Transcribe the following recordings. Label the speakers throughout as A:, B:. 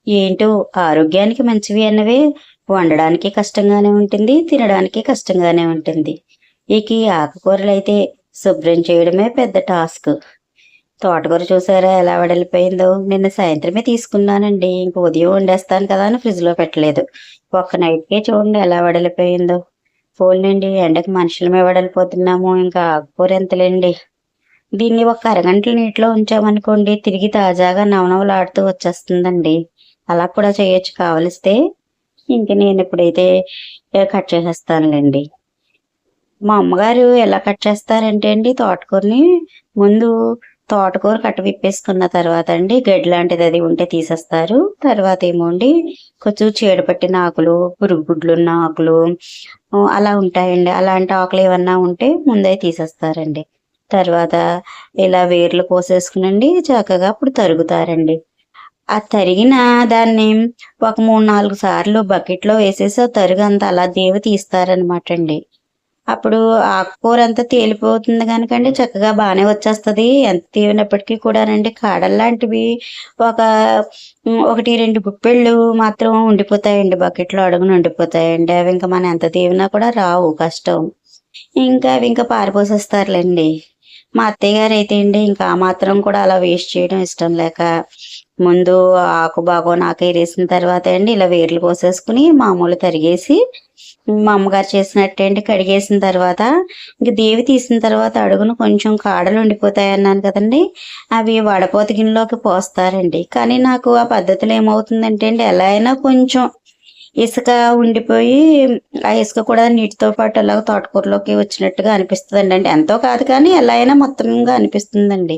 A: ఏంటో ఆరోగ్యానికి మంచివి అన్నవే వండడానికి కష్టంగానే ఉంటుంది, తినడానికి కష్టంగానే ఉంటుంది. ఇక ఈ ఆకుకూరలైతే శుభ్రం చేయడమే పెద్ద టాస్క్. తోటకూర చూసారా ఎలా వెడలిపోయిందో? నిన్న సాయంత్రమే తీసుకున్నానండి. ఇంక ఉదయం వండేస్తాను కదా అని ఫ్రిడ్జ్‌లో పెట్టలేదు. ఒక్క నైట్‌కే చూడండి ఎలా వెడలిపోయిందో. పోన్లెండి ఎండకి మనుషులమే వెడలిపోతున్నాము. ఇంకా ఆకుకూర ఎంతలేండి. దీన్ని ఒక అరగంట నీటిలో ఉంచామనుకోండి తిరిగి తాజాగా నవనవలాడుతూ వచ్చేస్తుందండి. అలా కూడా చేయొచ్చు కావలిస్తే. ఇంక నేనిప్పుడైతే కట్ చేసేస్తానులెండి. మా అమ్మగారు ఎలా కట్ చేస్తారంటే అండి తోటకూరని ముందు తోటకూర కట్ట విప్పేసుకున్న తర్వాత అండి గడ్డి లాంటిది అది ఉంటే తీసేస్తారు. తర్వాత ఏమో అండి కొంచెం చీడ పట్టిన ఆకులు, పురుగు గుడ్లున్న ఆకులు అలా ఉంటాయండి. అలాంటి ఆకులు ఏమన్నా ఉంటే ముందే తీసేస్తారండి. తర్వాత ఇలా వేర్లు కోసేసుకునండి చక్కగా అప్పుడు తరుగుతారండి. ఆ తరిగిన దాన్ని ఒక 3, 4 సార్లు బకెట్‌లో వేసేసి ఆ తరుగంతా అలా దేవి తీస్తారనమాటండి. అప్పుడు ఆకుకూరంతా తేలిపోతుంది గనకండి చక్కగా బానే వచ్చేస్తది. ఎంత తేవినప్పటికీ కూడానండి కాడల్లాంటివి ఒక 1, 2 గుప్పెళ్ళు మాత్రం ఉండిపోతాయండి బకెట్‌లో అడుగున ఉండిపోతాయండి. అవి ఇంక మనం ఎంత తేవినా కూడా రావు కష్టం. ఇంకా అవి ఇంకా పారబోసేస్తారులెండి. మా అత్తయ్య గారైతే అండి ఇంకా ఆ మాత్రం కూడా అలా వేస్ట్ చేయడం ఇష్టం లేక, ముందు ఆకు బాగోని ఆకేరేసిన తర్వాత అండి ఇలా వేర్లు కోసేసుకొని మామూలు తరిగేసి, మా అమ్మగారు చేసినట్టే అండి కడిగేసిన తర్వాత, ఇంక దేవి తీసిన తర్వాత అడుగున కొంచెం కాడలు ఉండిపోతాయన్నాను కదండీ! అవి వడపోత గిన్నెలోకి పోస్తారండి. కానీ నాకు ఆ పద్ధతిలో ఏమవుతుందంటే అండి ఎలా అయినా కొంచెం ఇసుక ఉండిపోయి, ఆ ఇసుక కూడా నీటితో పాటు అలాగ తోటకూరలోకి వచ్చినట్టుగా అనిపిస్తదండి. అంటే ఎంతో కాదు కానీ ఎలా అయినా మొత్తంగా అనిపిస్తుందండి.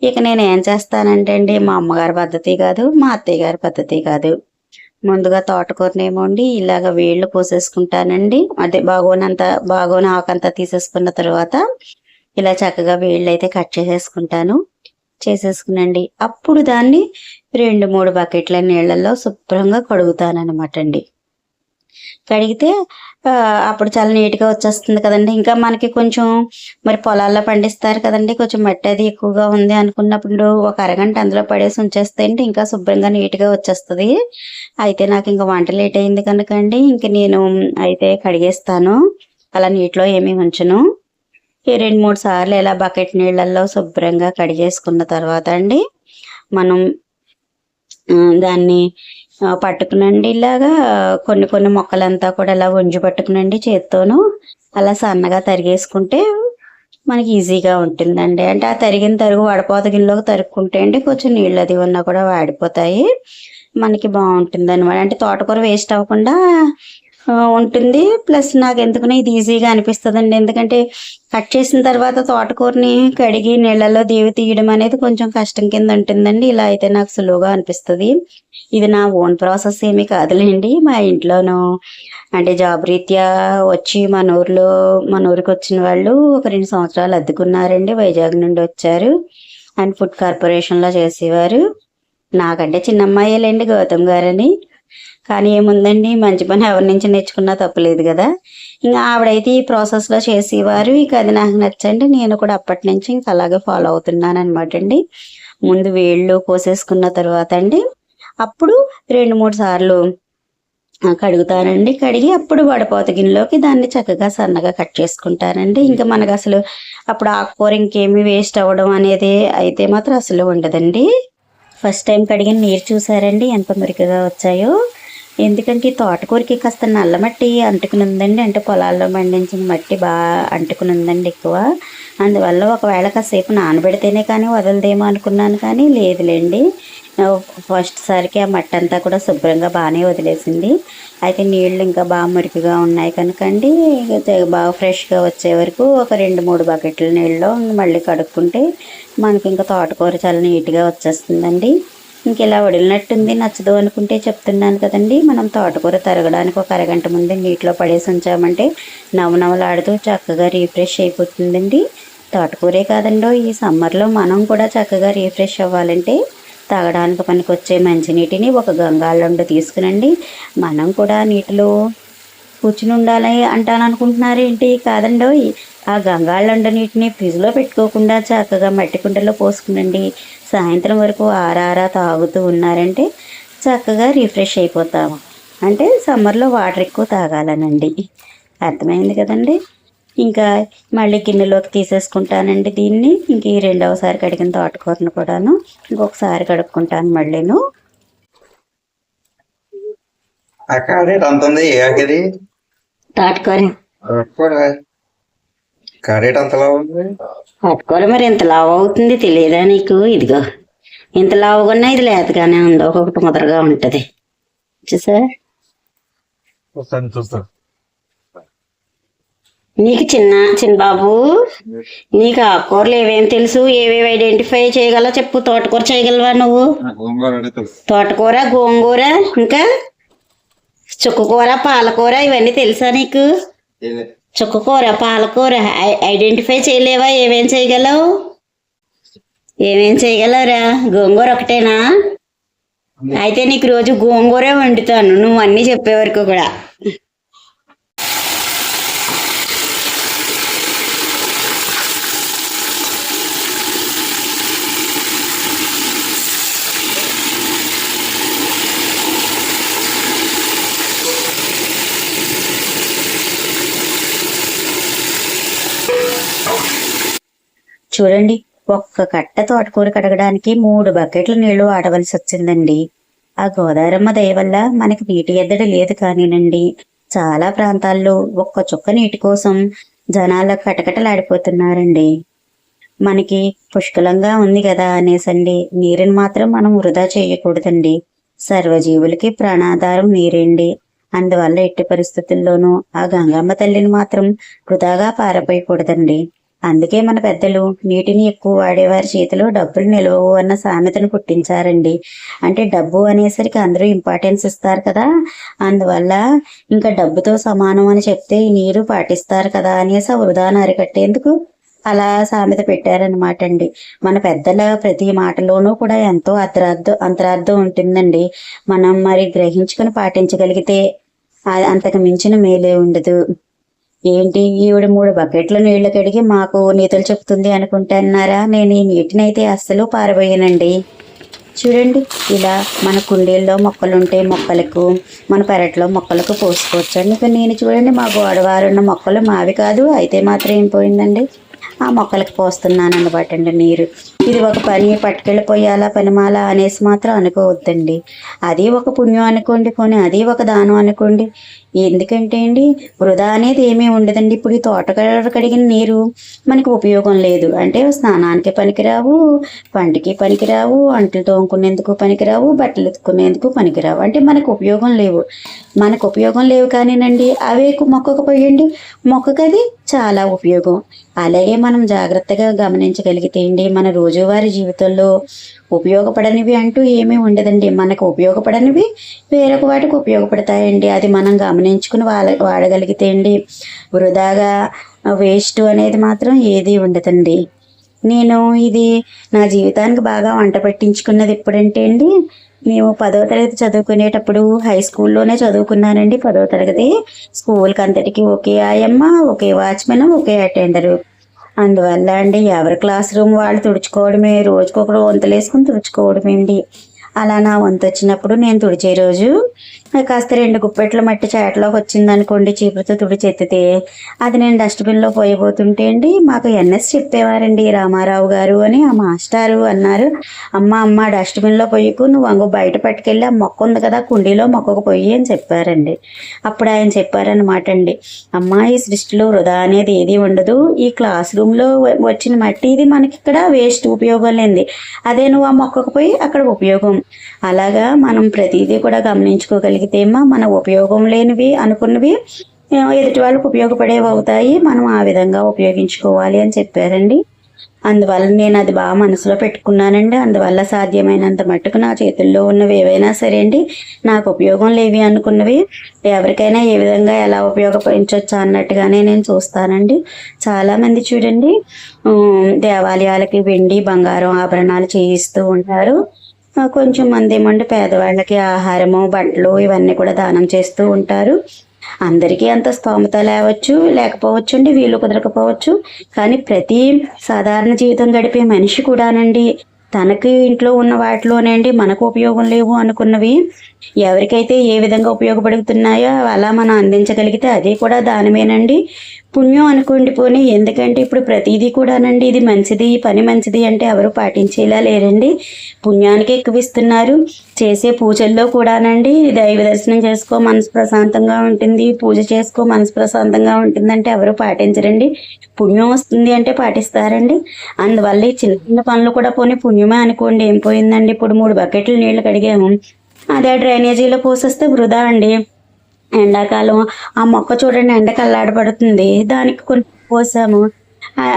A: ఇక నేనేం చేస్తానంటే అండి, మా అమ్మగారి పద్ధతి కాదు, మా అత్తయ్య గారి పద్ధతి కాదు. ముందుగా తోటకూరనేమో అండి ఇలాగ వేళ్ళు కోసేసుకుంటానండి. అదే బాగోని ఆకంతా తీసేసుకున్న తర్వాత, ఇలా చక్కగా వేళ్ళైతే కట్ చేసేసుకుంటాను. చేసేసుకునండి. అప్పుడు దాన్ని 2, 3 బకెట్ల నీళ్ళల్లో శుభ్రంగా కడుగుతాననమాటండి. కడిగితే అప్పుడు చాలా నీట్‌గా వచ్చేస్తుంది కదండీ! ఇంకా మనకి కొంచెం మరి పొలాల్లో పండిస్తారు కదండీ! కొంచెం మట్టి అది ఎక్కువగా ఉంది అనుకున్నప్పుడు ఒక అరగంట అందులో పడేసి ఉంచేస్తే అండి ఇంకా శుభ్రంగా నీట్‌గా వచ్చేస్తది. అయితే నాకింక వంట లేట్ అయింది కనుకండి ఇంక నేను అయితే కడిగేస్తాను. అలా నీటిలో ఏమి ఉంచను. ఈ 2, 3 సార్లు ఇలా బకెట్ నీళ్ళల్లో శుభ్రంగా కడిగేసుకున్న తర్వాత అండి, మనం దాన్ని పట్టుకునండి ఇలాగా కొన్ని కొన్ని మొక్కలంతా కూడా ఇలా ఒంజి పట్టుకునండి చేత్తోను. అలా సన్నగా తరిగేసుకుంటే మనకి ఈజీగా ఉంటుందండి. అంటే ఆ తరిగిన తరుగు వడపోత గిన్నెలోకి తరుక్కుంటే అండి కొంచెం నీళ్ళది ఉన్నా కూడా వాడిపోతాయి. మనకి బావుంటుందనమాట. అంటే తోటకూర వేస్ట్ అవ్వకుండా ఉంటుంది. ప్లస్ నాకెందుకునో ఇది ఈజీగా అనిపిస్తదండి. ఎందుకంటే కట్ చేసిన తర్వాత తోటకూరని కడిగి నీళ్ళలో దేవి తీయడం అనేది కొంచెం కష్టం కింద ఉంటుందండి. ఇలా అయితే నాకు సులువుగా అనిపిస్తది. ఇది నా ఓన్ ప్రాసెస్ ఏమీ కాదులెండి. మా ఇంట్లోనూ అంటే జాబ్ రీత్యా వచ్చి మన ఊరికొచ్చిన వాళ్ళు ఒక 2 సంవత్సరాలు అద్దెకున్నారండి. వైజాగ్ నుండి వచ్చారు. అండ్ ఫుడ్ కార్పొరేషన్‌లో చేసేవారు. నాకంటే చిన్నమ్మాయేలెండి గౌతమ్ గారని. కానీ ఏముందండి మంచి పని ఎవరి నుంచి నేర్చుకున్నా తప్పులేదు గదా! ఇంగ ఆవిడైతే ఈ ప్రాసెస్‌లో చేసేవారు. ఇక అది నాకు నచ్చండి. నేను కూడా అప్పటినుంచి ఇంక అలాగే ఫాలో అవుతున్నాననమాటండి. ముందు వేళ్ళు కోసేసుకున్న తర్వాత అండి, అప్పుడు 2, 3 సార్లు కడుగుతానండి. కడిగి అప్పుడు వడపోత గిన్నెలోకి దాన్ని చక్కగా సన్నగా కట్ చేసుకుంటానండి. ఇంక మనకసలు అప్పుడు ఆకుకూర ఇంకేమి వేస్ట్ అవ్వడం అనేది అయితే మాత్రం అసలు ఉండదండి. ఫస్ట్ టైం కడిగిన నీరు చూసారండి ఎంత మురికిగా వచ్చాయో. ఎందుకంటే ఈ తోటకూరకి కాస్త నల్ల మట్టి అంటుకుని ఉందండి. అంటే పొలాల్లో పండించిన మట్టి అంటుకుని ఉందండి ఎక్కువ. అందువల్ల ఒకవేళ కాసేపు నానబెడితేనే కానీ వదలదేమో అనుకున్నాను కానీ లేదులెండి. ఫస్ట్ సారికి ఆ మట్టి అంతా కూడా శుభ్రంగా బాగానే వదిలేసింది. అయితే నీళ్ళు ఇంకా బాగా మురికిగా ఉన్నాయి కనుకండి బాగా ఫ్రెష్‌గా వచ్చే వరకు ఒక 2, 3 బకెట్ల నీళ్ళలో మళ్ళీ కడుక్కుంటే మనకి ఇంకా తోటకూర చాలా నీట్‌గా వచ్చేస్తుందండి. ఇంక ఇలా వదిలినట్టుంది నచ్చదు అనుకుంటే చెప్తున్నాను కదండీ! మనం తోటకూర తరగడానికి ఒక అరగంట ముందే నీటిలో పడేసి ఉంచామంటే నవనవలాడుతూ చక్కగా రీఫ్రెష్ అయిపోతుందండి. తోటకూరే కాదండోయ్! ఈ సమ్మర్‌లో మనం కూడా చక్కగా రీఫ్రెష్ అవ్వాలంటే తాగడానికి పనికొచ్చే మంచినీటిని ఒక గంగాళంలో తీసుకునండి. మనం కూడా నీటిలో కూర్చుని ఉండాలి అంటాననుకుంటున్నారేంటి? కాదండోయ్! ఆ గంగాళండ నీటిని ఫ్రిడ్జ్‌లో పెట్టుకోకుండా చక్కగా మట్టి కుండలో పోసుకునండి. సాయంత్రం వరకు ఆరారా తాగుతూ ఉన్నారంటే చక్కగా రిఫ్రెష్ అయిపోతాము. అంటే సమ్మర్లో వాటర్ ఎక్కువ తాగాలనండి. అర్థమైంది కదండి. ఇంకా మళ్ళీ గిన్నెలోకి తీసేసుకుంటానండి దీన్ని. ఇంక ఈ రెండవసారి కడిగిన తోటకూరను కూడాను ఇంకొకసారి కడుక్కుంటాను మళ్ళీను. తోటకూర మరి ఎంత లావు అవుతుంది తెలియదా నీకు? ఇదిగో ఇంత లావుగా ఇది లేతగానే ఉంది, ఒక్కొక్కటి ముదరగా ఉంటది. చూసా? నీకు చిన్న బాబు, నీకు ఆకుకూరలు ఏవేమి తెలుసు, ఏవేవి ఐడెంటిఫై చేయగలవో చెప్పు. తోటకూర చేయగలవా నువ్వు? తోటకూర, గోంగూర, ఇంకా చుక్కకూర, పాలకూర ఇవన్నీ తెలుసా నీకు? చుక్కకూర, పాలకూర ఐడెంటిఫై చేయలేవా? ఏమేం చేయగలవు? ఏమేం చేయగలవురా? గోంగూర ఒకటేనా? అయితే నీకు రోజు గోంగూరే వండుతాను నువ్వు అన్నీ చెప్పే వరకు కూడా. చూడండి, ఒక్క కట్ట తోటకూర కడగడానికి 3 బకెట్ల నీళ్లు వాడవలసి వచ్చిందండి. ఆ గోదావరమ్మ దయ వల్ల మనకి నీటి ఎద్దడి లేదు కానినండి, చాలా ప్రాంతాల్లో ఒక్క చుక్క నీటి కోసం జనాల కటకటలాడిపోతున్నారండి. మనకి పుష్కలంగా ఉంది కదా అనేసండి నీరుని మాత్రం మనం వృధా చేయకూడదండి. సర్వజీవులకి ప్రాణాధారం నీరండి. అందువల్ల ఎట్టి పరిస్థితుల్లోనూ ఆ గంగమ్మ తల్లిని మాత్రం వృధాగా పారపోయకూడదండి. అందుకే మన పెద్దలు నీటిని ఎక్కువ వాడేవారి చేతిలో డబ్బులు నిలవవు అన్న సామెతను పుట్టించారండి. అంటే డబ్బు అనేసరికి అందరూ ఇంపార్టెన్స్ ఇస్తారు కదా, అందువల్ల ఇంకా డబ్బుతో సమానం అని చెప్తే ఈ నీరు పాటిస్తారు కదా అనేసి వృధాను అరికట్టేందుకు అలా సామెత పెట్టారనమాట అండి. మన పెద్దల ప్రతి మాటలోనూ కూడా ఎంతో అంతరార్థం ఉంటుందండి. మనం మరి గ్రహించుకుని పాటించగలిగితే అంతకు మించిన మేలే ఉండదు. ఏంటి ఈవిడ 3 బకెట్ల నీళ్లు కడిగి మాకు నీతులు చెప్తుంది అనుకుంటున్నారా? నేను ఈ నీటినైతే అస్సలు పారబోయానండి. చూడండి, ఇలా మన కుండీల్లో మొక్కలుంటే మొక్కలకు, మన పెరట్లో మొక్కలకు పోసుకోవచ్చండి. ఇక నేను చూడండి, మా గోడవారున్న మొక్కలు మావి కాదు, అయితే మాత్రం ఏం పోయిందండి, ఆ మొక్కలకు పోస్తున్నాను అన్నమాట అండి నీరు. ఇది ఒక పని పట్టుకెళ్ళిపోయాలా పనిమాల అనేసి మాత్రం అనుకోవద్దండి. అది ఒక పుణ్యం అనుకోండి, కొని అది ఒక దానం అనుకోండి. ఎందుకంటే అండి వృధా అనేది ఏమీ ఉండదండి. ఇప్పుడు ఈ తోటకూర కడిగిన నీరు మనకి ఉపయోగం లేదు అంటే స్నానానికి పనికిరావు, పంటకి పనికిరావు, అంట్లు తోముకునేందుకు పనికిరావు, బట్టలు ఎత్తుకునేందుకు పనికిరావు. అంటే మనకు ఉపయోగం లేవు. మనకు ఉపయోగం లేవు కానీనండి అవే మొక్కకు పోయండి, మొక్కకు అది చాలా ఉపయోగం. అలాగే మనం జాగ్రత్తగా గమనించగలిగితే అండి మన రోజువారీ జీవితంలో ఉపయోగపడనివి అంటూ ఏమీ ఉండదండి. మనకు ఉపయోగపడనివి వేరొక వాటికి ఉపయోగపడతాయండి. అది మనం గమనించుకుని వాడగలిగితే అండి వృధాగా వేస్ట్ అనేది మాత్రం ఏది ఉండదండి. నేను ఇది నా జీవితానికి బాగా వంట పట్టించుకున్నది ఎప్పుడంటే అండి, మేము 10వ తరగతి చదువుకునేటప్పుడు హై స్కూల్లోనే చదువుకున్నానండి. 10వ తరగతి స్కూల్కి అంతటికి ఒకే ఆయమ్మ, ఒకే వాచ్మెన్, ఒకే అటెండరు. అందువల్ల అండి ఎవరి క్లాస్ రూమ్ వాళ్ళు తుడుచుకోవడమే, రోజుకొకరు వంతులేసుకుని తుడుచుకోవడమేండి. అలా నా వంతు వచ్చినప్పుడు నేను తుడిచే రోజు కాస్త 2 గుప్పెట్ల మట్టి చేటలోకి వచ్చిందనుకోండి, చీపురుతో తుడిచెత్తితే అది నేను డస్ట్బిన్లో పోయబోతుంటే అండి మాకు ఎన్ఎస్ చెప్పేవారండి, రామారావు గారు అని ఆ మాస్టారు అన్నారు, అమ్మ డస్ట్బిన్లో పొయ్యకు, నువ్వు అంగు బయట పట్టుకెళ్ళి ఆ మొక్క ఉంది కదా కుండీలో మొక్కకు పొయ్యి అని చెప్పారండి. అప్పుడు ఆయన చెప్పారనమాట అండి, అమ్మ ఈ సృష్టిలో వృధా అనేది ఏది ఉండదు, ఈ క్లాస్ రూమ్లో వచ్చిన మట్టి ఇది మనకి ఇక్కడ వేస్ట్, ఉపయోగం లేనిది, అదే నువ్వు ఆ మొక్కకు పోయి అక్కడ ఉపయోగం. అలాగా మనం ప్రతిదీ కూడా గమనించుకోగలిగితేమో మన ఉపయోగం లేనివి అనుకున్నవి ఎదుటి వాళ్ళకు ఉపయోగపడేవి అవుతాయి, మనం ఆ విధంగా ఉపయోగించుకోవాలి అని చెప్పారండి. అందువల్ల నేను అది బాగా మనసులో పెట్టుకున్నానండి. అందువల్ల సాధ్యమైనంత మట్టుకు నా చేతుల్లో ఉన్నవి ఏవైనా సరే అండి నాకు ఉపయోగం లేవి అనుకున్నవి ఎవరికైనా ఏ విధంగా ఎలా ఉపయోగపడించవచ్చు అన్నట్టుగానే నేను చూస్తానండి. చాలామంది చూడండి దేవాలయాలకి వెండి బంగారం ఆభరణాలు చేయిస్తూ ఉంటారు. కొంచెం మంది ఏమంటే పేదవాళ్ళకి ఆహారము, బట్టలు ఇవన్నీ కూడా దానం చేస్తూ ఉంటారు. అందరికీ అంత స్తోమత లేకపోవచ్చు అండి, వీలు కుదరకపోవచ్చు. కానీ ప్రతి సాధారణ జీవితం గడిపే మనిషి కూడానండి తనకి ఇంట్లో ఉన్న వాటిలోనేండి మనకు ఉపయోగం లేవు అనుకున్నవి ఎవరికైతే ఏ విధంగా ఉపయోగపడుతున్నాయో అలా మనం అందించగలిగితే అది కూడా దానమేనండి. పుణ్యం అనుకోండి పోనీ, ఎందుకంటే ఇప్పుడు ప్రతిదీ కూడానండి ఇది మంచిది, ఈ పని మంచిది అంటే ఎవరు పాటించేలా లేరండి. పుణ్యానికి ఎక్కువ ఇస్తున్నారు. చేసే పూజల్లో కూడానండి దైవ దర్శనం చేసుకో మనసు ప్రశాంతంగా ఉంటుంది, పూజ చేసుకో మనసు ప్రశాంతంగా ఉంటుందంటే ఎవరు పాటించరండి. పుణ్యం వస్తుంది అంటే పాటిస్తారండి. అందువల్ల ఈ చిన్న చిన్న పనులు కూడా పోనీ పుణ్యమే అనుకోండి, ఏం పోయిందండి. ఇప్పుడు 3 బకెట్లు నీళ్లు కడిగాము, అదే డ్రైనేజీలో పోసేస్తే వృధా అండి. ఎండాకాలం ఆ మొక్క చూడండి ఎండకు అల్లాడబడుతుంది, దానికి కొన్ని పోసాము,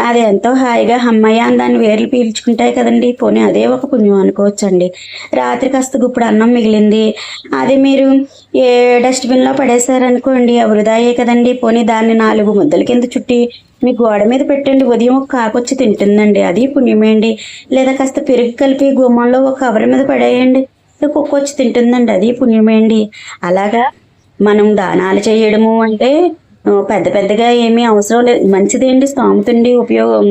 A: అది ఎంతో హాయిగా హమ్మయ్య అని దాన్ని వేర్లు పీల్చుకుంటాయి కదండి. పోనీ అదే ఒక పుణ్యం అనుకోవచ్చండి. రాత్రి కాస్త గుప్పుడు అన్నం మిగిలింది, అది మీరు ఏ డస్ట్బిన్లో పడేశారనుకోండి, వృధాయే కదండి. పోనీ దాన్ని 4 ముద్దల కింద చుట్టి మీ గోడ మీద పెట్టండి, ఉదయం ఒక కాకొచ్చి తింటుందండి, అది పుణ్యమే అండి. లేదా కాస్త పెరుగు కలిపి గుమ్మంలో ఒక కవర్ మీద పడేయండి, కుక్క వచ్చి తింటుందండి, అది పుణ్యమే అండి. అలాగా మనం దానాలు చేయడము అంటే పెద్ద పెద్దగా ఏమీ అవసరం లేదు, మంచిదేండి. స్తోమతండి ఉపయోగం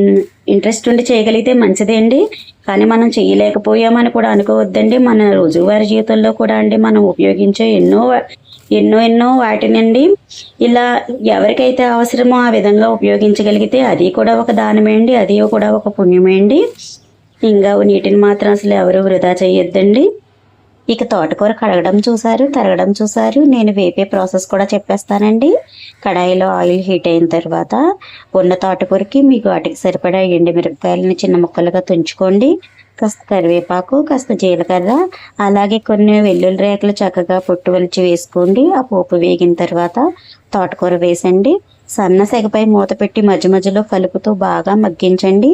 A: ఇంట్రెస్ట్ ఉండి చేయగలిగితే మంచిదేండి. కానీ మనం చేయలేకపోయామని కూడా అనుకోవద్దండి. మన రోజువారీ జీవితంలో కూడా అండి మనం ఉపయోగించే ఎన్నో వాటినండి ఇలా ఎవరికైతే అవసరమో ఆ విధంగా ఉపయోగించగలిగితే అది కూడా ఒక దానమే అండి, అది కూడా ఒక పుణ్యమే అండి. ఇంకా నీటిని మాత్రం అసలు ఎవరు వృధా చేయొద్దండి. ఇక తోటకూర కడగడం చూసారు, తరగడం చూసారు. నేను వేపే ప్రాసెస్ కూడా చెప్పేస్తానండి. కడాయిలో ఆయిల్ హీట్ అయిన తర్వాత ఉన్న తోటకూరకి మీకు వాటికి సరిపడా ఎండుమిరపకాయలని చిన్న ముక్కలుగా తుంచుకోండి. కాస్త కరివేపాకు, కాస్త జీలకర్ర, అలాగే కొన్ని వెల్లుల్లి రేఖలు చక్కగా పొట్టు వలిచి వేసుకోండి. ఆ పోపు వేగిన తర్వాత తోటకూర వేసండి. సన్న సెగపై మూత పెట్టి మధ్య మధ్యలో కలుపుతూ బాగా మగ్గించండి.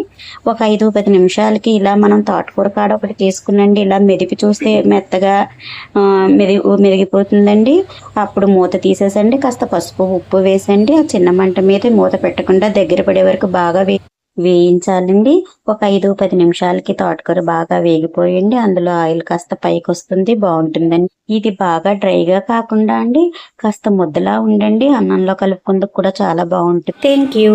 A: ఒక 5-10 నిమిషాలకి ఇలా మనం తోటకూర కాడ ఒకటి తీసుకునండి, ఇలా మెదిపి చూస్తే మెత్తగా మెదిగిపోతుందండి. అప్పుడు మూత తీసేసండి, కాస్త పసుపు ఉప్పు వేసండి. ఆ చిన్న మంట మీద మూత పెట్టకుండా దగ్గర పడే వరకు బాగా వేయించాలండి. ఒక 5-10 నిమిషాలకి తోటకూర బాగా వేగిపోయండి. అందులో ఆయిల్ కాస్త పైకి వస్తుంది, బాగుంటుందండి. ఇది బాగా డ్రైగా కాకుండా అండి కాస్త ముద్దలా ఉండండి, అన్నంలో కలుపుకుందుకు కూడా చాలా బాగుంటుంది. Thank you.